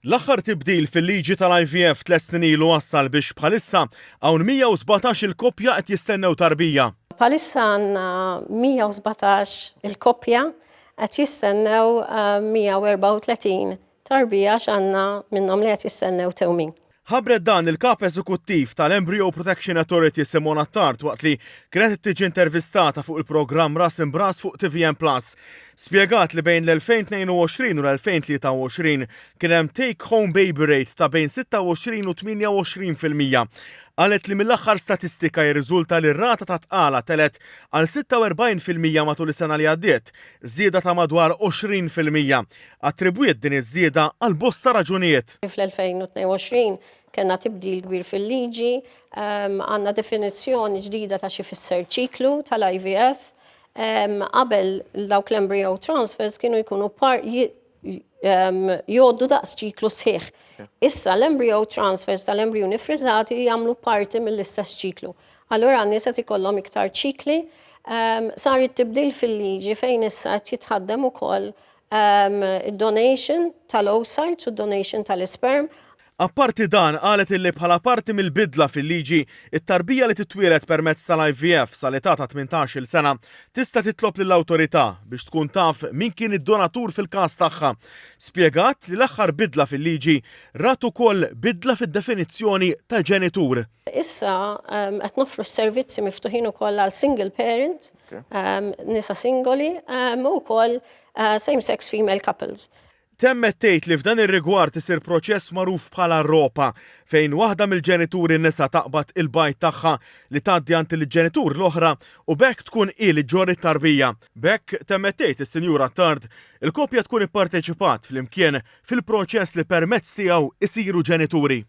L-aħħar tibdil fil-liġi tal-IVF 3 snin ilu wassal biex bħalissa hawn 117 il-koppja qed jistennew tarbija. Bħalissa għandna 117 il-koppja qed jistennew 134 tarbija x'għandna minnhom li qed jistennew tewmin. Ħabret dan il-kap eżekuttiv tal-Embryo Protection Authority Simona Tart waqt li kienet tiġi intervistata fuq il-programm Ras Imb'Ras fuq TVN Plus. Spjegat li bejn l-2022 u l-2023 kien hemm take home baby rate ta' bejn 26 u 28%. Qalet li mill-aħħar statistika jirriżulta li r-rata ta' tqala telet għal 46% matul is-sena li għaddiet, żieda ta' madwar 20%. Attribwiet din iż-żieda għal bosta raġunijiet. Fl-2022 kellna tibdil kbir fil-liġi, għandna definizzjoni ġdida ta' xi fisser ċiklu tal-IVF. Qabel dawk l-embryo transfers kienu jkunu jgħoddu daqs ċiklu sħiħ. Issa l-embryo transfers tal-embryuni frizzati jagħmlu parti mill-istess ċiklu. Allura n-nies qed ikollhom iktar ċikli, sar tibdil fil-liġi fejn issa qed jitħaddem ukoll id-donation tal-oocytes u d-donation tal-isperm. Apparti dan, qalet illi bħala parti mill-bidla fil-liġi, it-tarbija li titwieled permezz tal-IVF sal-età ta' 18-il sena tista' titlob lill-awtorità biex tkun taf min kien id-donatur fil-każ tagħha. Spjegat li l-aħħar bidla fil-liġi rat ukoll bidla fid-definizzjoni ta' ġenitur. Issa qed noffru s-servizzi miftuħin ukoll għal single parent, nisa singoli, u wkoll same-sex female couples. Temmet tgħid li f'dan ir-rigward isir proċess magħruf bħala ropa fejn waħda mill-ġenituri nisa taqbad il-bajt tagħha li tgħaddi għand il-ġenitur l-oħra u bekk tkun li ġorri tarbija. Bekk temmet tgħid is-Sinjura Tart il-koppja tkun ipparteċipat flimkien fil-proċess li permezz tiegħu isiru ġenituri.